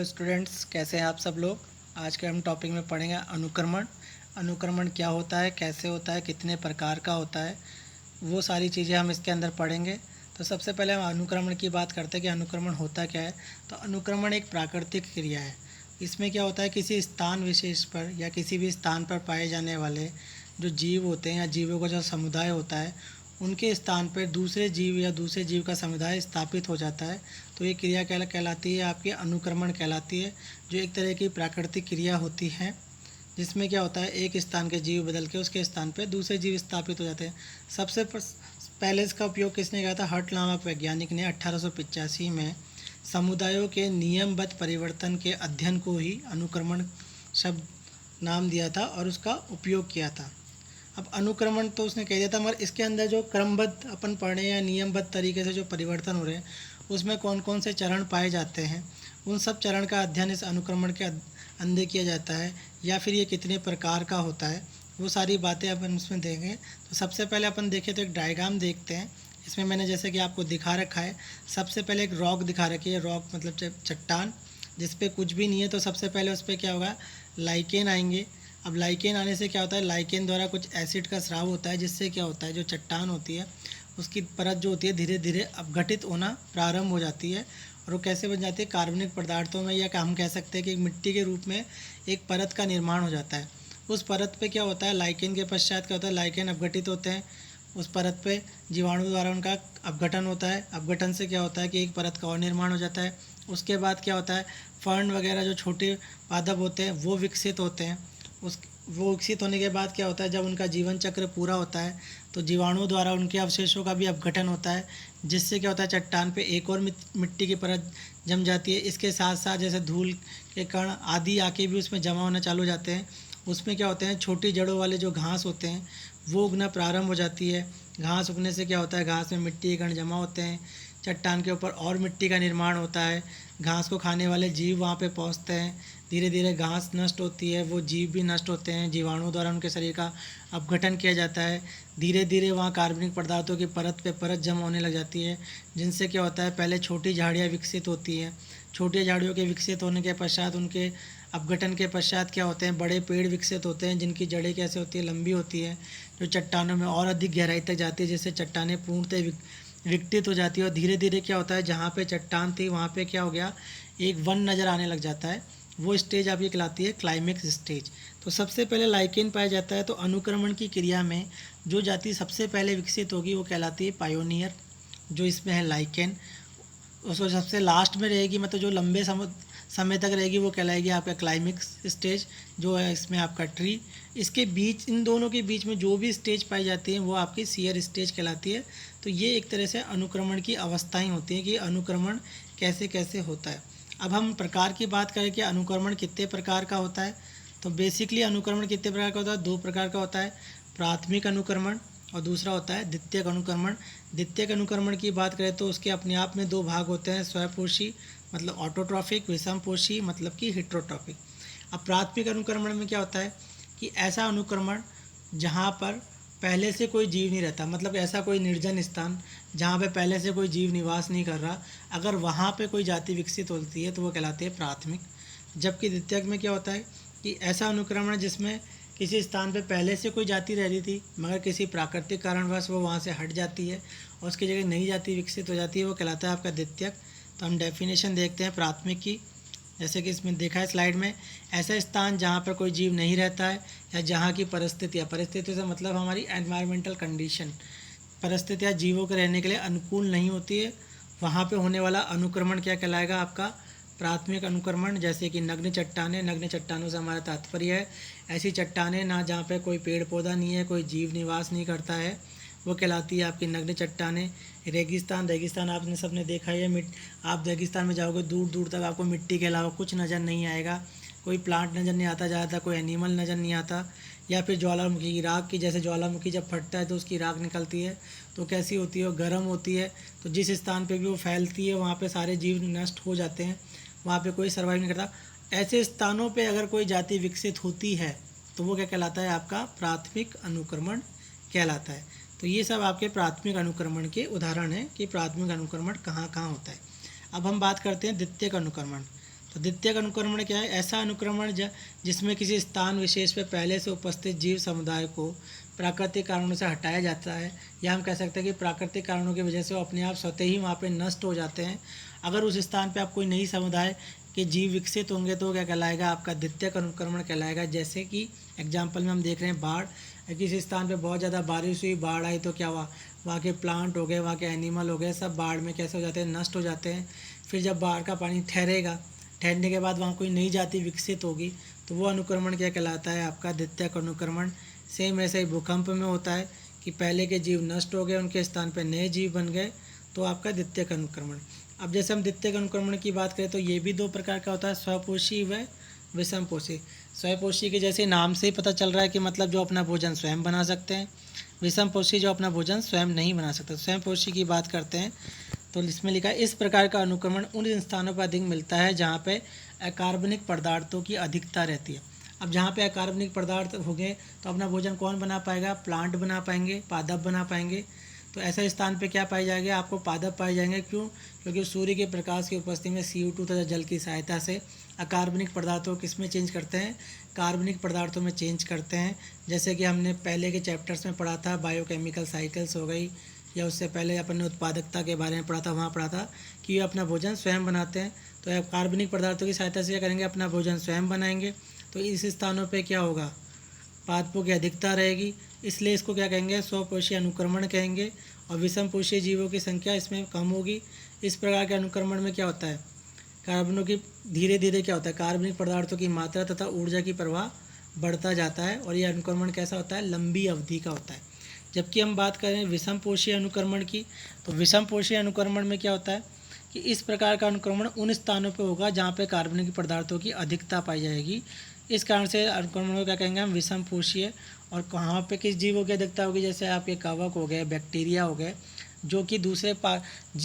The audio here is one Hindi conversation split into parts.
हेलो स्टूडेंट्स, कैसे हैं आप सब लोग। आज के हम टॉपिक में पढ़ेंगे अनुक्रमण। अनुक्रमण क्या होता है, कैसे होता है, कितने प्रकार का होता है, वो सारी चीज़ें हम इसके अंदर पढ़ेंगे। तो सबसे पहले हम अनुक्रमण की बात करते हैं कि अनुक्रमण होता क्या है। तो अनुक्रमण एक प्राकृतिक क्रिया है। इसमें क्या होता है, किसी स्थान विशेष पर या किसी भी स्थान पर पाए जाने वाले जो जीव होते हैं या जीवों का जो समुदाय होता है, उनके स्थान पर दूसरे जीव या दूसरे जीव का समुदाय स्थापित हो जाता है। तो ये क्रिया कहलाती है आपकी अनुक्रमण कहलाती है, जो एक तरह की प्राकृतिक क्रिया होती है, जिसमें क्या होता है, एक स्थान के जीव बदल के उसके स्थान पर दूसरे जीव स्थापित हो जाते हैं। पहले इसका उपयोग किसने किया था? हर्ट नामक वैज्ञानिक ने 1885 में समुदायों के नियमबद्ध परिवर्तन के अध्ययन को ही अनुक्रमण शब्द नाम दिया था और उसका उपयोग किया था। अब अनुक्रमण तो उसने कह दिया था, मगर इसके अंदर जो क्रमबद्ध अपन पढ़ रहे हैं या नियमबद्ध तरीके से जो परिवर्तन हो रहे हैं, उसमें कौन कौन से चरण पाए जाते हैं, उन सब चरण का अध्ययन इस अनुक्रमण के अंदर किया जाता है, या फिर ये कितने प्रकार का होता है, वो सारी बातें अपन उसमें देखेंगे। तो सबसे पहले अपन देखें तो एक डायग्राम देखते हैं। इसमें मैंने जैसे कि आपको दिखा रखा है, सबसे पहले एक रॉक दिखा रखी है। रॉक मतलब चट्टान, जिस पे कुछ भी नहीं है। तो सबसे पहले उस पर क्या होगा, लाइकेन आएंगे। अब लाइकेन आने से क्या होता है, लाइकेन द्वारा कुछ एसिड का स्राव होता है, जिससे क्या होता है, जो चट्टान होती है उसकी परत जो होती है धीरे धीरे अपघटित होना प्रारंभ हो जाती है। और वो कैसे बन जाती है, कार्बनिक पदार्थों में, या हम कह सकते हैं कि मिट्टी के रूप में एक परत का निर्माण हो जाता है। उस परत पे क्या होता है, लाइकेन के पश्चात क्या होता है, लाइकेन अपघटित होते हैं। उस परत पे जीवाणु द्वारा उनका अपघटन होता है। अपघटन से क्या होता है कि एक परत का और निर्माण हो जाता है। उसके बाद क्या होता है, फर्न वगैरह जो छोटे पादप होते हैं वो विकसित होते हैं। वो विकसित होने के बाद क्या होता है, जब उनका जीवन चक्र पूरा होता है तो जीवाणुओं द्वारा उनके अवशेषों का भी अपघटन होता है, जिससे क्या होता है, चट्टान पे एक और मिट्टी की परत जम जाती है। इसके साथ साथ जैसे धूल के कण आदि आके भी उसमें जमा होना चालू हो जाते हैं। उसमें क्या होते हैं, छोटी जड़ों वाले जो घास होते हैं वो उगना प्रारंभ हो जाती है। घास उगने से क्या होता है, घास में मिट्टी के कण जमा होते हैं, चट्टान के ऊपर और मिट्टी का निर्माण होता है। घास को खाने वाले जीव वहाँ पे पहुँचते हैं। धीरे धीरे घास नष्ट होती है, वो जीव भी नष्ट होते हैं, जीवाणु द्वारा उनके शरीर का अपघटन किया जाता है। धीरे धीरे वहाँ कार्बनिक पदार्थों की परत पे परत जमा होने लग जाती है, जिनसे क्या होता है, पहले छोटी झाड़ियाँ विकसित होती हैं। छोटी झाड़ियों के विकसित होने के पश्चात, उनके अपघटन के पश्चात क्या होते हैं, बड़े पेड़ विकसित होते हैं, जिनकी जड़ें कैसे होती है, लंबी होती है, जो चट्टानों में और अधिक गहराई तक जाती है, जिससे चट्टानें पूर्णतः विकसित हो जाती है। और धीरे धीरे क्या होता है, जहाँ पे चट्टान थी वहाँ पे क्या हो गया, एक वन नज़र आने लग जाता है। वो स्टेज आपकी कहलाती है क्लाइमेक्स स्टेज। तो सबसे पहले लाइकेन पाया जाता है। तो अनुक्रमण की क्रिया में जो जाति सबसे पहले विकसित होगी वो कहलाती है पायोनियर, जो इसमें है लाइकेन। उसको सबसे लास्ट में रहेगी, मतलब जो लंबे समय तक रहेगी, वो कहलाएगी आपका क्लाइमेक्स स्टेज, जो है इसमें आपका ट्री। इसके बीच, इन दोनों के बीच में जो भी स्टेज पाई जाती है वो आपकी सीयर स्टेज कहलाती है। तो ये एक तरह से अनुक्रमण की अवस्थाएं होती हैं कि अनुक्रमण कैसे कैसे होता है। अब हम प्रकार की बात करें कि अनुक्रमण कितने प्रकार का होता है, तो बेसिकली अनुक्रमण कितने प्रकार का होता है, दो प्रकार का होता है, प्राथमिक अनुक्रमण और दूसरा होता है द्वितीयक अनुक्रमण। द्वितीयक अनुक्रमण की बात करें तो उसके अपने आप में दो भाग होते हैं, स्वयंपोषी मतलब ऑटोट्रॉफिक, विषमपोषी मतलब कि हिट्रोट्रॉफिक। अब प्राथमिक अनुक्रमण में क्या होता है कि ऐसा अनुक्रमण जहाँ पर पहले से कोई जीव नहीं रहता, मतलब ऐसा कोई निर्जन स्थान जहाँ पे पहले से कोई जीव निवास नहीं कर रहा, अगर वहाँ पे कोई जाति विकसित होती है तो वो कहलाती है प्राथमिक। जबकि द्वितीयक में क्या होता है कि ऐसा अनुक्रमण जिसमें किसी स्थान पे पहले से कोई जाति रह रही थी, मगर किसी प्राकृतिक कारणवश वो वहाँ से हट जाती है और उसकी जगह नई जाति विकसित हो जाती है, वो कहलाता है आपका द्वितीयक। तो हम डेफिनेशन देखते हैं प्राथमिक की, जैसे कि इसमें देखा है स्लाइड में, ऐसा स्थान जहाँ पर कोई जीव नहीं रहता है या जहाँ की परिस्थितियाँ से मतलब हमारी एनवायरमेंटल कंडीशन, परिस्थितियाँ जीवों के रहने के लिए अनुकूल नहीं होती है, वहाँ पे होने वाला अनुक्रमण क्या कहलाएगा, आपका प्राथमिक अनुक्रमण। जैसे कि नग्न चट्टानें, नग्न चट्टानों से हमारा तात्पर्य है ऐसी चट्टानें ना जहाँ पे कोई पेड़ पौधा नहीं है, कोई जीव निवास नहीं करता है, वो कहलाती है आपकी नग्न चट्टानें। रेगिस्तान, रेगिस्तान आपने सबने देखा है, आप रेगिस्तान में जाओगे दूर दूर तक आपको मिट्टी के अलावा कुछ नज़र नहीं आएगा, कोई प्लांट नज़र नहीं आता ज़्यादा, कोई एनिमल नज़र नहीं आता। या फिर ज्वालामुखी की राख की, जैसे ज्वालामुखी जब फटता है तो उसकी राख निकलती है, तो कैसी होती है, वो गर्म होती है। तो जिस स्थान पे भी वो फैलती है वहाँ पे सारे जीव नष्ट हो जाते हैं, वहाँ पे कोई सर्वाइव नहीं करता। ऐसे स्थानों पे अगर कोई जाति विकसित होती है तो वो क्या कहलाता है, आपका प्राथमिक अनुक्रमण कहलाता है। तो ये सब आपके प्राथमिक अनुक्रमण के उदाहरण हैं कि प्राथमिक अनुक्रमण कहाँ कहाँ होता है। अब हम बात करते हैं द्वितीयक अनुक्रमण। तो द्वितीयक अनुक्रमण क्या है? ऐसा अनुक्रमण जिसमें किसी स्थान विशेष पे पहले से उपस्थित जीव समुदाय को प्राकृतिक कारणों से हटाया जाता है, या हम कह सकते हैं कि प्राकृतिक कारणों की वजह से वो अपने आप स्वतः ही वहाँ पे नष्ट हो जाते हैं। अगर उस स्थान पे आप कोई नई समुदाय के जीव विकसित होंगे तो क्या कहलाएगा? आपका द्वितीयक अनुक्रमण कहलाएगा। जैसे कि एग्जाम्पल में हम देख रहे हैं बाढ़, किसी स्थान पे बहुत ज़्यादा बारिश हुई, बाढ़ आई, तो क्या हुआ? वहाँ के प्लांट हो गए, वहाँ के एनिमल हो गए, सब बाढ़ में कैसे हो जाते हैं? नष्ट हो जाते हैं। फिर जब बाढ़ का पानी ठहरेगा, ठहरने के बाद वहाँ कोई नई जाति विकसित होगी, तो वो अनुक्रमण क्या कहलाता है? आपका द्वितीयक अनुक्रमण। सेम ऐसे ही भूकंप में होता है कि पहले के जीव नष्ट हो गए, उनके स्थान पर नए जीव बन गए, तो आपका द्वितीयक अनुक्रमण। अब जैसे हम द्वितीयक अनुक्रमण की बात करें तो ये भी दो प्रकार का होता है, स्वपोषी व विषमपोषी। स्वपोषी के जैसे नाम से ही पता चल रहा है कि मतलब जो अपना भोजन स्वयं बना सकते हैं। विषमपोषी जो अपना भोजन स्वयं नहीं बना सकते। स्वयंपोषी की बात करते हैं तो इसमें लिखा है, इस प्रकार का अनुक्रमण उन स्थानों पर अधिक मिलता है जहाँ पे अकार्बनिक पदार्थों की अधिकता रहती है। अब जहाँ पे अकार्बनिक पदार्थ हो गए तो अपना भोजन कौन बना पाएगा? प्लांट बना पाएंगे, पादप बना पाएंगे। तो ऐसे स्थान पे क्या पाए जाएंगे? आपको पादप पाए जाएंगे। क्यों? क्योंकि सूर्य के प्रकाश की उपस्थिति में CO2 तथा जल की सहायता से अकार्बनिक पदार्थों को किस में चेंज करते हैं? कार्बनिक पदार्थों में चेंज करते हैं। जैसे कि हमने पहले के चैप्टर्स में पढ़ा था, बायोकेमिकल साइकिल्स हो गई, या उससे पहले अपन ने उत्पादकता के बारे में पढ़ा था, वहाँ पढ़ा था कि ये अपना भोजन स्वयं बनाते हैं। तो कार्बनिक पदार्थों की सहायता से क्या करेंगे? अपना भोजन स्वयं बनाएंगे। तो इस स्थानों पे क्या होगा? पादपों की अधिकता रहेगी, इसलिए इसको क्या कहेंगे? स्वपोषी अनुक्रमण कहेंगे। और विषमपोषी जीवों की संख्या इसमें कम होगी। इस प्रकार के अनुक्रमण में क्या होता है? कार्बनों की धीरे धीरे क्या होता है? कार्बनिक पदार्थों की मात्रा तथा ऊर्जा की प्रवाह बढ़ता जाता है, और यह अनुक्रमण कैसा होता है? लंबी अवधि का होता है। जबकि हम बात करें विषमपोषी अनुक्रमण की, तो विषमपोषी अनुक्रमण में क्या होता है कि इस प्रकार का अनुक्रमण उन स्थानों पर होगा जहाँ पे कार्बनिक पदार्थों की अधिकता पाई जाएगी। इस कारण से अनुक्रमण को क्या कहेंगे हम? विषमपोषीय। और कहाँ पे किस जीवों की अधिकता होगी? जैसे आपके कवक हो गए, बैक्टीरिया हो गए, जो कि दूसरे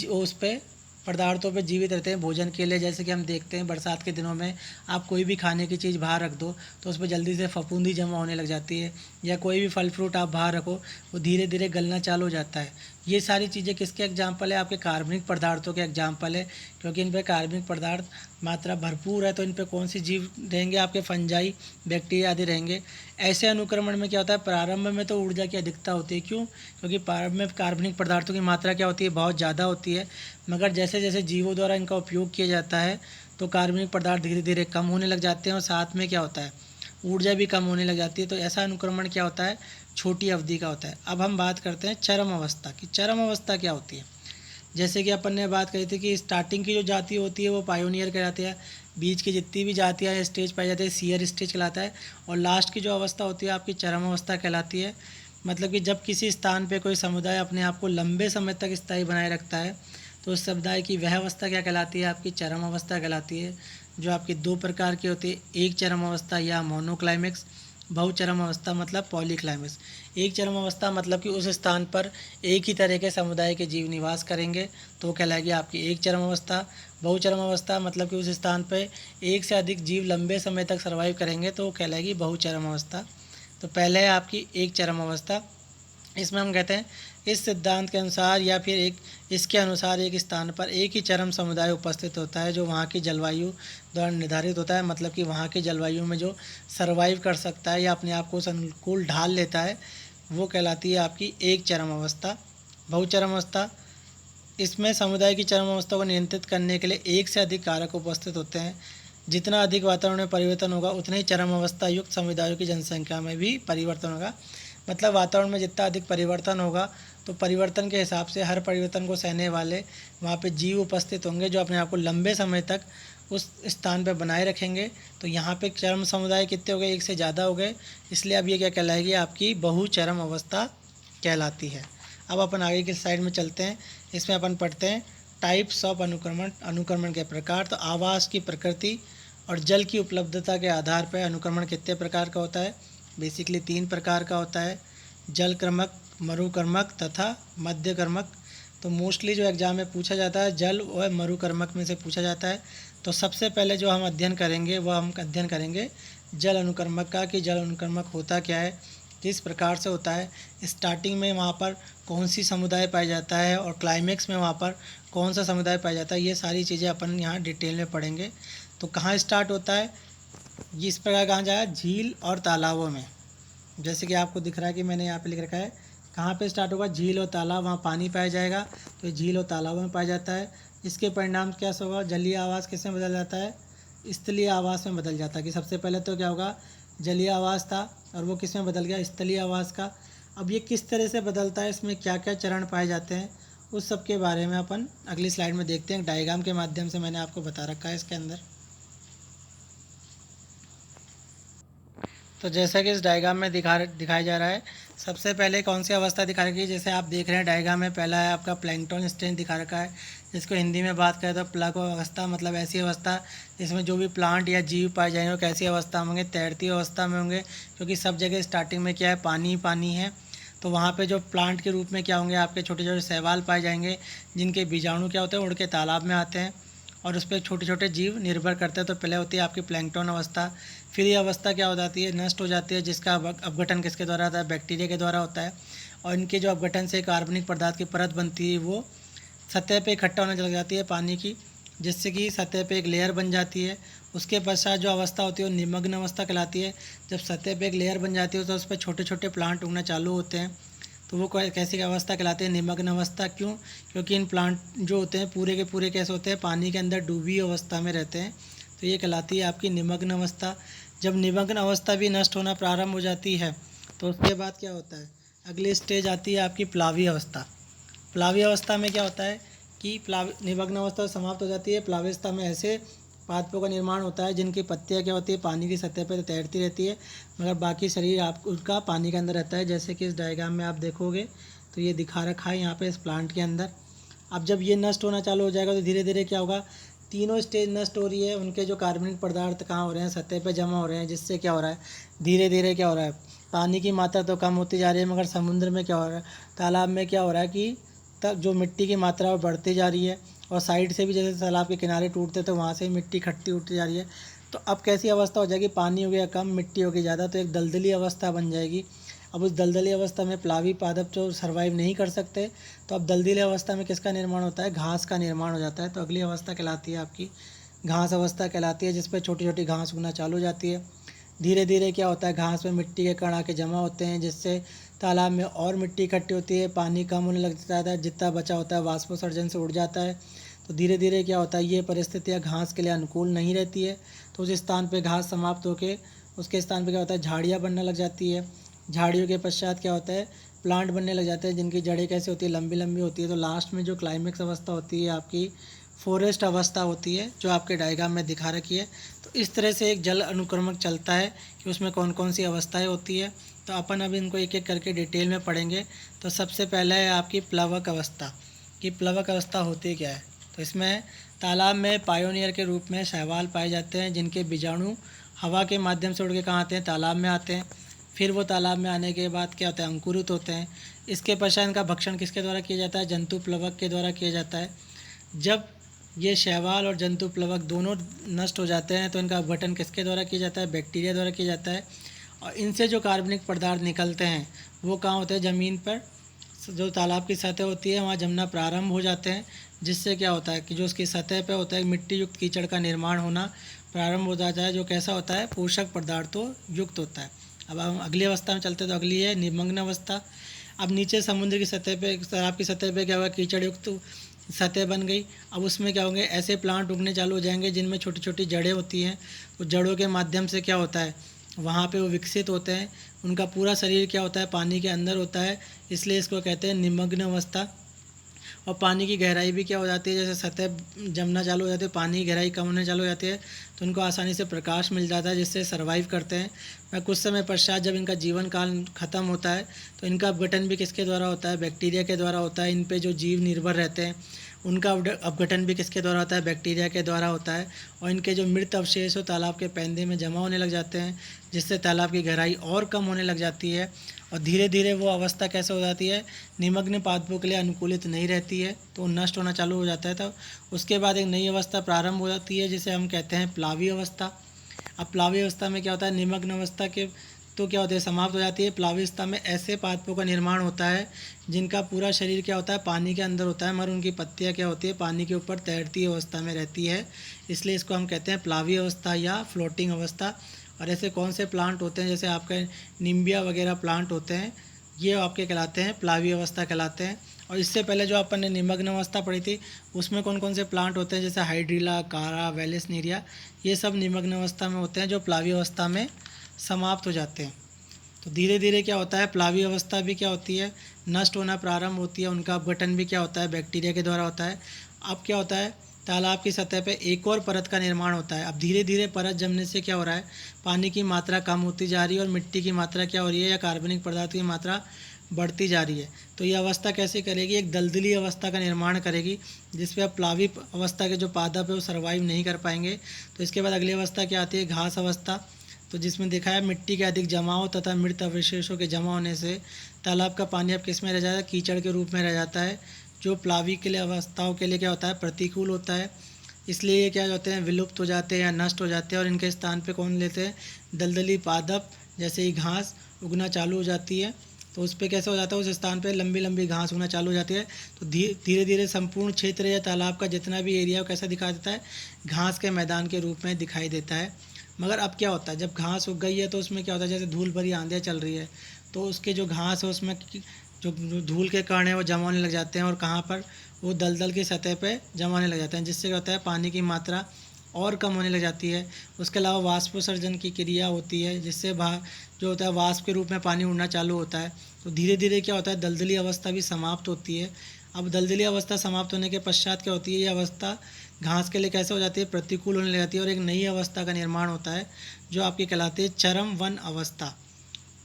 उस पे पदार्थों पे जीवित रहते हैं भोजन के लिए। जैसे कि हम देखते हैं बरसात के दिनों में आप कोई भी खाने की चीज़ बाहर रख दो तो उस पर जल्दी से फफूंदी जमा होने लग जाती है, या कोई भी फल फ्रूट आप बाहर रखो वो धीरे धीरे गलना चालू हो जाता है। ये सारी चीज़ें किसके एग्जाम्पल है? आपके कार्बनिक पदार्थों के एग्जाम्पल है, क्योंकि इन पर कार्बनिक पदार्थ मात्रा भरपूर है। तो इन पर कौन सी जीव रहेंगे? आपके फंजाई, बैक्टीरिया आदि रहेंगे। ऐसे अनुक्रमण में क्या होता है? प्रारंभ में तो ऊर्जा की अधिकता होती है। क्यों? क्योंकि प्रारंभ में कार्बनिक पदार्थों की मात्रा क्या होती है? बहुत ज़्यादा होती है। मगर जैसे जैसे जीवों द्वारा इनका उपयोग किया जाता है तो कार्बनिक पदार्थ धीरे धीरे कम होने लग जाते हैं, और साथ में क्या होता है? ऊर्जा भी कम होने लग जाती है। तो ऐसा अनुक्रमण क्या होता है? छोटी अवधि का होता है। अब हम बात करते हैं चरम अवस्था की। चरम अवस्था क्या होती है? जैसे कि अपन ने बात करी थी कि स्टार्टिंग की जो जाति होती है वो पायोनियर कहलाती है, बीच की जितनी भी जातियाँ स्टेज पाई जाती है सीयर स्टेज कहलाता है, और लास्ट की जो अवस्था होती है आपकी चरम अवस्था कहलाती है। मतलब कि जब किसी स्थान पे कोई समुदाय अपने आप को लंबे समय तक स्थायी बनाए रखता है तो उस समुदाय की वह अवस्था क्या कहलाती है? आपकी चरम अवस्था कहलाती है। जो आपकी दो प्रकार की होती है, एक चरम अवस्था या मोनोक्लाइमेक्स, बहुचरम अवस्था मतलब पॉलीक्लाइमेक्स। एक चरम अवस्था मतलब कि उस स्थान पर एक ही तरह के समुदाय के जीव निवास करेंगे तो कहलाएगी आपकी एक चरम अवस्था। बहुचरम अवस्था मतलब कि उस स्थान पर एक से अधिक जीव लंबे समय तक सर्वाइव करेंगे तो कहलाएगी बहुचरम अवस्था। तो पहले है आपकी एक चरम अवस्था। इसमें हम कहते हैं इस सिद्धांत के अनुसार या फिर इसके अनुसार एक स्थान पर एक ही चरम समुदाय उपस्थित होता है जो वहाँ की जलवायु द्वारा निर्धारित होता है। मतलब कि वहाँ की जलवायु में जो सर्वाइव कर सकता है या अपने आप को उस अनुकूल ढाल लेता है वो कहलाती है आपकी एक चरम अवस्था। बहुचरम अवस्था, इसमें समुदाय की चरम अवस्था को नियंत्रित करने के लिए एक से अधिक कारक उपस्थित होते हैं। जितना अधिक वातावरण में परिवर्तन होगा उतने ही चरम अवस्था युक्त समुदायों की जनसंख्या में भी परिवर्तन होगा। मतलब वातावरण में जितना अधिक परिवर्तन होगा तो परिवर्तन के हिसाब से हर परिवर्तन को सहने वाले वहाँ पे जीव उपस्थित होंगे जो अपने आप को लंबे समय तक उस स्थान पर बनाए रखेंगे। तो यहाँ पे चरम समुदाय कितने हो गए? एक से ज़्यादा हो गए, इसलिए अब ये क्या कहलाएगी? आपकी बहुचरम अवस्था कहलाती है। अब अपन आगे की साइड में चलते हैं। इसमें अपन पढ़ते हैं टाइप्स ऑफ अनुक्रमण, अनुक्रमण के प्रकार। तो आवास की प्रकृति और जल की उपलब्धता के आधार पर अनुक्रमण कितने प्रकार का होता है? बेसिकली 3 प्रकार का होता है, जलक्रमक, मरुकर्मक तथा मध्यकर्मक। तो मोस्टली जो एग्जाम में पूछा जाता है जल और मरुकर्मक में से पूछा जाता है। तो सबसे पहले जो हम अध्ययन करेंगे वह हम अध्ययन करेंगे जल अनुकर्मक का, कि जल अनुकर्मक होता क्या है, किस प्रकार से होता है, स्टार्टिंग में वहाँ पर कौन सी समुदाय पाया जाता है और क्लाइमेक्स में वहाँ पर कौन सा समुदाय पाया जाता है। ये सारी चीज़ें अपन यहाँ डिटेल में पढ़ेंगे। तो कहाँ स्टार्ट होता है, ये इस प्रकार कहाँ जाएगा, झील और तालाबों में। जैसे कि आपको दिख रहा है कि मैंने यहाँ पे लिख रखा है, कहाँ पे स्टार्ट होगा, झील और तालाब, वहाँ पानी पाया जाएगा, तो ये झील और तालाबों में पाया जाता है। इसके परिणाम क्या होगा, जलीय आवास किस में बदल जाता है, स्थलीय आवास में बदल जाता है। कि सबसे पहले तो क्या होगा, जलीय आवास था और वो किस में बदल गया, स्थलीय आवास का। अब ये किस तरह से बदलता है, इसमें क्या क्या चरण पाए जाते हैं, उस सब के बारे में अपन अगली स्लाइड में देखते हैं। डायग्राम के माध्यम से मैंने आपको बता रखा है इसके अंदर। तो जैसा कि इस डायग्राम में दिखाया जा रहा है, सबसे पहले कौन सी अवस्था दिखा रखी है, जैसे आप देख रहे हैं डायग्राम में पहला है आपका प्लैंकटन स्टेज दिखा रखा है, जिसको हिंदी में बात करें तो प्लग अवस्था, मतलब ऐसी अवस्था जिसमें जो भी प्लांट या जीव पाए जाएंगे वो कैसी अवस्था में होंगे, तैरती अवस्था में होंगे, क्योंकि सब जगह स्टार्टिंग में क्या है, पानी ही पानी है। तो वहाँ पे जो प्लांट के रूप में क्या होंगे, आपके छोटे छोटे शैवाल पाए जाएंगे, जिनके बीजाणु क्या होते हैं, उड़ के तालाब में आते हैं और उस पर छोटे छोटे जीव निर्भर करते हैं। तो पहले होती है आपकी प्लैंकटन अवस्था, फिर ये अवस्था क्या हो जाती है, नष्ट हो जाती है, जिसका अपघटन किसके द्वारा होता है, बैक्टीरिया के द्वारा होता है। और इनके जो अपघटन से कार्बनिक पदार्थ की परत बनती है वो सतह पे इकट्ठा होने लग जाती है पानी की, जिससे कि सतह पे एक लेयर बन जाती है। उसके पश्चात जो अवस्था होती है वो निमग्न अवस्था कहलाती है। जब सतह पे एक लेयर बन जाती है तो उस पर छोटे छोटे प्लांट उगना चालू होते हैं, तो वो कैसी अवस्था कहलाते हैं, निमग्न अवस्था। क्यों, क्योंकि इन प्लांट जो होते हैं पूरे के पूरे कैसे होते हैं, पानी के अंदर डूबी अवस्था में रहते हैं, तो ये कहलाती है आपकी निमग्न अवस्था। जब निमग्न अवस्था भी नष्ट होना प्रारंभ हो जाती है तो उसके बाद क्या होता है, अगली स्टेज आती है आपकी प्लावी अवस्था। प्लावी अवस्था में क्या होता है कि निमग्न अवस्था समाप्त हो जाती है, प्लावी अवस्था में ऐसे पादपों का निर्माण होता है जिनकी पत्तियां क्या होती है, पानी की सतह पर तैरती रहती है, मगर बाकी शरीर आप उनका पानी के अंदर रहता है। जैसे कि इस डायग्राम में आप देखोगे तो ये दिखा रखा है यहाँ पे इस प्लांट के अंदर। अब जब ये नष्ट होना चालू हो जाएगा तो धीरे धीरे क्या होगा, तीनों स्टेज नष्ट हो रही है, उनके जो कार्बनिक पदार्थ कहाँ हो रहे हैं, सतह पर जमा हो रहे हैं, जिससे क्या हो रहा है, धीरे धीरे क्या हो रहा है, पानी की मात्रा तो कम होती जा रही है, मगर समुद्र में क्या हो रहा है, तालाब में क्या हो रहा है कि तब जो मिट्टी की मात्रा वो बढ़ती जा रही है, और साइड से भी जैसे तालाब के किनारे टूटते तो वहाँ से भी मिट्टी इकट्ठी उठती जा रही है। तो अब कैसी अवस्था हो जाएगी, पानी हो गया कम, मिट्टी हो गई ज़्यादा, तो एक दलदली अवस्था बन जाएगी। अब उस दलदली अवस्था में प्लावी पादप जो सर्वाइव नहीं कर सकते, तो अब दलदली अवस्था में किसका निर्माण होता है, घास का निर्माण हो जाता है। तो अगली अवस्था कहलाती है आपकी घास अवस्था कहलाती है, जिस पर छोटी छोटी घास उगना चालू हो जाती है। धीरे धीरे क्या होता है, घास में मिट्टी के कण आके जमा होते हैं, जिससे तालाब में और मिट्टी इकट्ठी होती है, पानी कम होने लग जाता है, जितना बचा होता है वाष्पोत्सर्जन से उड़ जाता है। तो धीरे धीरे क्या होता है, ये परिस्थितियाँ घास के लिए अनुकूल नहीं रहती है, तो उस स्थान पे घास समाप्त होकर उसके स्थान पे क्या होता है, झाड़ियाँ बनने लग जाती है। झाड़ियों के पश्चात क्या होता है, प्लांट बनने लग जाते हैं, जिनकी जड़ें कैसे होती है, लंबी लंबी होती है। तो लास्ट में जो क्लाइमेक्स अवस्था होती है आपकी फॉरेस्ट अवस्था होती है, जो आपके डायग्राम में दिखा रखी है। तो इस तरह से एक जल अनुक्रमक चलता है कि उसमें कौन कौन सी अवस्थाएं होती है। तो अपन अब इनको एक एक करके डिटेल में पढ़ेंगे। तो सबसे पहला है आपकी प्लवक अवस्था, कि प्लवक अवस्था होती क्या है। तो इसमें तालाब में पायोनियर के रूप में शैवाल पाए जाते हैं, जिनके बीजाणु हवा के माध्यम से उड़ के कहाँ आते हैं, तालाब में आते हैं। फिर वो तालाब में आने के बाद क्या होता है, अंकुरित होते हैं। इसके पश्चात इनका भक्षण किसके द्वारा किया जाता है, जंतु प्लवक के द्वारा किया जाता है। जब ये शैवाल और जंतु प्लवक दोनों नष्ट हो जाते हैं तो इनका अपघटन किसके द्वारा किया जाता है, बैक्टीरिया द्वारा किया जाता है। और इनसे जो कार्बनिक पदार्थ निकलते हैं वो कहाँ होते हैं, ज़मीन पर जो तालाब की सतह होती है वहाँ जमना प्रारंभ हो जाते हैं, जिससे क्या होता है कि जो उसकी सतह पे होता है मिट्टी युक्त कीचड़ का निर्माण होना प्रारंभ हो जाता है, जो कैसा होता है, पोषक पदार्थों युक्त होता है। अब हम अगली अवस्था में चलते हैं, तो अगली है निमग्न अवस्था। अब नीचे समुद्र की सतह पे, तालाब की सतह पे क्या हुआ, कीचड़ युक्त सतह बन गई। अब उसमें क्या होंगे, ऐसे प्लांट उगने चालू हो जाएंगे जिनमें छोटी छोटी जड़ें होती हैं। उस जड़ों के माध्यम से क्या होता है, वहाँ पे वो विकसित होते हैं। उनका पूरा शरीर क्या होता है, पानी के अंदर होता है, इसलिए इसको कहते हैं निमग्न अवस्था। और पानी की गहराई भी क्या हो जाती है, जैसे सतह जमना चालू हो जाती है, पानी की गहराई कम होने चालू हो जाती है, तो उनको आसानी से प्रकाश मिल जाता है, जिससे सर्वाइव करते हैं। मैं कुछ समय पश्चात जब इनका जीवन काल खत्म होता है तो इनका अपघटन भी किसके द्वारा होता है, बैक्टीरिया के द्वारा होता है। इन पे जो जीव निर्भर रहते हैं उनका अपघटन भी किसके द्वारा होता है, बैक्टीरिया के द्वारा होता है। और इनके जो मृत अवशेष हो तालाब के पैंदे में जमा होने लग जाते हैं, जिससे तालाब की गहराई और कम होने लग जाती है। और धीरे धीरे वो अवस्था कैसे हो जाती है, निमग्न पादपों के लिए अनुकूलित नहीं रहती है, तो नष्ट होना चालू हो जाता है। तो उसके बाद एक नई अवस्था प्रारंभ हो जाती है, जिसे हम कहते हैं प्लावी अवस्था। अब प्लावी अवस्था में क्या होता है, निमग्न अवस्था के तो क्या होता है, समाप्त हो जाती है। प्लावी अवस्था में ऐसे पादपों का निर्माण होता है जिनका पूरा शरीर क्या होता है, पानी के अंदर होता है, मगर उनकी पत्तियां क्या होती है, पानी के ऊपर तैरती अवस्था में रहती है। इसलिए इसको हम कहते हैं प्लावी अवस्था या फ्लोटिंग अवस्था। और ऐसे कौन से प्लांट होते हैं, जैसे आपके निम्बिया वगैरह प्लांट होते हैं, ये आपके कहलाते हैं प्लावी अवस्था कहलाते हैं। और इससे पहले जो अपन ने निमग्न अवस्था पढ़ी थी, उसमें कौन कौन से प्लांट होते हैं, जैसे हाइड्रिला, कारा, वेलेसनेरिया, ये सब निमग्न अवस्था में होते हैं जो प्लावी अवस्था में समाप्त हो जाते हैं। तो धीरे धीरे क्या होता है, प्लावी अवस्था भी क्या होती है, नष्ट होना प्रारंभ होती है। उनका अपघटन भी क्या होता है, बैक्टीरिया के द्वारा होता है। अब क्या होता है, तालाब की सतह पे एक और परत का निर्माण होता है। अब धीरे धीरे परत जमने से क्या हो रहा है, पानी की मात्रा कम होती जा रही है और मिट्टी की मात्रा क्या हो रही है, या कार्बनिक पदार्थ की मात्रा बढ़ती जा रही है। तो ये अवस्था कैसे करेगी, एक दलदली अवस्था का निर्माण करेगी, जिसपे अब प्लावी अवस्था के जो पादप है वो सर्वाइव नहीं कर पाएंगे। तो इसके बाद अगली अवस्था क्या आती है, घास अवस्था। तो जिसमें देखा है मिट्टी के अधिक जमाव तथा मृत अवशेषों के जमा होने से तालाब का पानी अब किस में रह जाता है, कीचड़ के रूप में रह जाता है, जो प्लावी के लिए अवस्थाओं के लिए क्या होता है, प्रतिकूल होता है। इसलिए ये क्या होते हैं, विलुप्त हो जाते हैं या नष्ट हो जाते हैं। और इनके स्थान पे कौन लेते हैं, दलदली पादप, जैसे ही घास उगना चालू हो जाती है तो उस पर कैसे हो जाता है, उस स्थान पे लंबी लंबी घास उगना चालू हो जाती है। तो धीरे धीरे संपूर्ण क्षेत्र या तालाब का जितना भी एरिया कैसा दिखा देता है, घास के मैदान के रूप में दिखाई देता है। मगर अब क्या होता है, जब घास उग गई है तो उसमें क्या होता है, जैसे धूल भरी आंधियाँ चल रही है तो उसके जो घास है उसमें जो धूल के कण है वो जमा होने लग जाते हैं, और कहाँ पर, वो दलदल की सतह पे जमा होने लग जाते हैं, जिससे क्या होता है, पानी की मात्रा और कम होने लग जाती है। उसके अलावा वाष्पोत्सर्जन की क्रिया होती है, जिससे जो होता है वाष्प के रूप में पानी उड़ना चालू होता है। तो धीरे धीरे क्या होता है, दलदली अवस्था भी समाप्त होती है। अब दलदली अवस्था समाप्त होने के पश्चात क्या होती है, ये अवस्था घास के लिए कैसे हो जाती है, प्रतिकूल होने लग जाती है, और एक नई अवस्था का निर्माण होता है जो आपकी कहलाती है चरम वन अवस्था।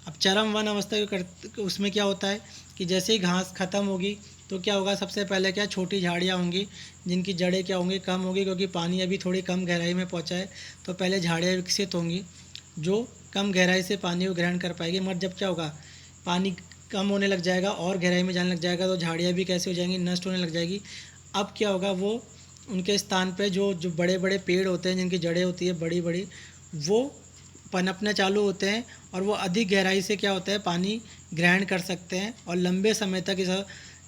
अब चरम वन अवस्था उसमें क्या होता है कि जैसे ही घास खत्म होगी तो क्या होगा, सबसे पहले क्या, छोटी झाड़ियाँ होंगी जिनकी जड़ें क्या होंगी, कम होगी, क्योंकि पानी अभी थोड़ी कम गहराई में पहुँचा है। तो पहले झाड़ियाँ विकसित होंगी जो कम गहराई से पानी को ग्रहण कर पाएगी। मगर जब क्या होगा, पानी कम होने लग जाएगा और गहराई में जाने लग जाएगा तो झाड़ियाँ भी कैसे हो जाएंगी, नष्ट होने लग जाएगी। अब क्या होगा, वो उनके स्थान पे जो जो बड़े बड़े पेड़ होते हैं जिनकी जड़ें होती है बड़ी बड़ी, वो पनपने चालू होते हैं और वो अधिक गहराई से क्या होता है, पानी ग्रहण कर सकते हैं। और लंबे समय तक इस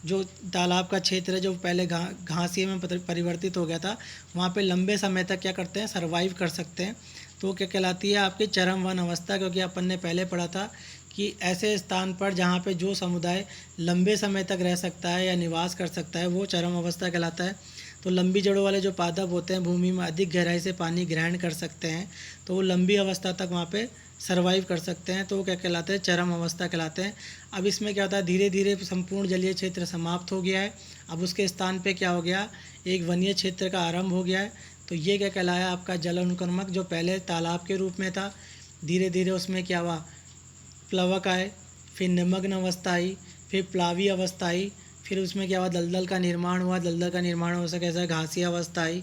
जो तालाब का क्षेत्र है जो पहले घासिए में परिवर्तित हो गया था, वहाँ पे लंबे समय तक क्या करते हैं, सर्वाइव कर सकते हैं। तो क्या कहलाती है आपकी चरम वन अवस्था, क्योंकि अपन ने पहले पढ़ा था कि ऐसे स्थान पर जहाँ पे जो समुदाय लंबे समय तक रह सकता है या निवास कर सकता है वो चरम अवस्था कहलाता है। तो लंबी जड़ों वाले जो पादप होते हैं भूमि में अधिक गहराई से पानी ग्रहण कर सकते हैं, तो वो लंबी अवस्था तक वहाँ पे सर्वाइव कर सकते हैं, तो वो क्या कहलाते हैं, चरम अवस्था कहलाते हैं। अब इसमें क्या होता है, धीरे धीरे संपूर्ण जलीय क्षेत्र समाप्त हो गया है। अब उसके स्थान पे क्या हो गया, एक वनीय क्षेत्र का आरंभ हो गया है। तो ये क्या कहलाया आपका जल अनुक्रमक, जो पहले तालाब के रूप में था, धीरे धीरे उसमें क्या हुआ, प्लवक आए, फिर निमग्न अवस्था आई, फिर प्लावी अवस्था आई, फिर उसमें क्या हुआ, दलदल का निर्माण हुआ। दलदल का निर्माण हो सके कैसा, घासीय अवस्था आई।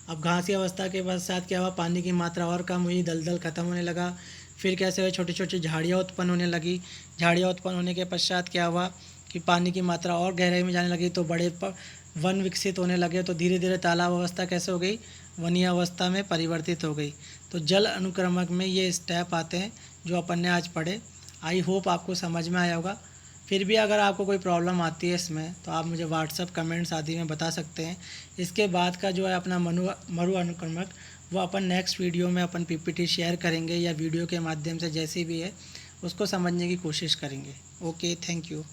अब घासीय अवस्था के पश्चात क्या हुआ, पानी की मात्रा और कम हुई, दलदल खत्म होने लगा। फिर कैसे हुए, छोटी छोटी झाड़ियाँ उत्पन्न होने लगी। झाड़ियाँ उत्पन्न होने के पश्चात क्या हुआ कि पानी की मात्रा और गहराई में जाने लगी, तो बड़े वन विकसित होने लगे। तो धीरे धीरे तालाब अवस्था कैसे हो गई, वनीय अवस्था में परिवर्तित हो गई। तो जल अनुक्रमक में ये स्टेप आते हैं जो अपन ने आज पढ़े। आई होप आपको समझ में आया होगा। फिर भी अगर आपको कोई प्रॉब्लम आती है इसमें तो आप मुझे व्हाट्सअप कमेंट्स आदि में बता सकते हैं। इसके बाद का जो है अपना मरु अनुक्रमक, वो अपन नेक्स्ट वीडियो में अपन पीपीटी शेयर करेंगे या वीडियो के माध्यम से, जैसी भी है उसको समझने की कोशिश करेंगे। Okay, thank you.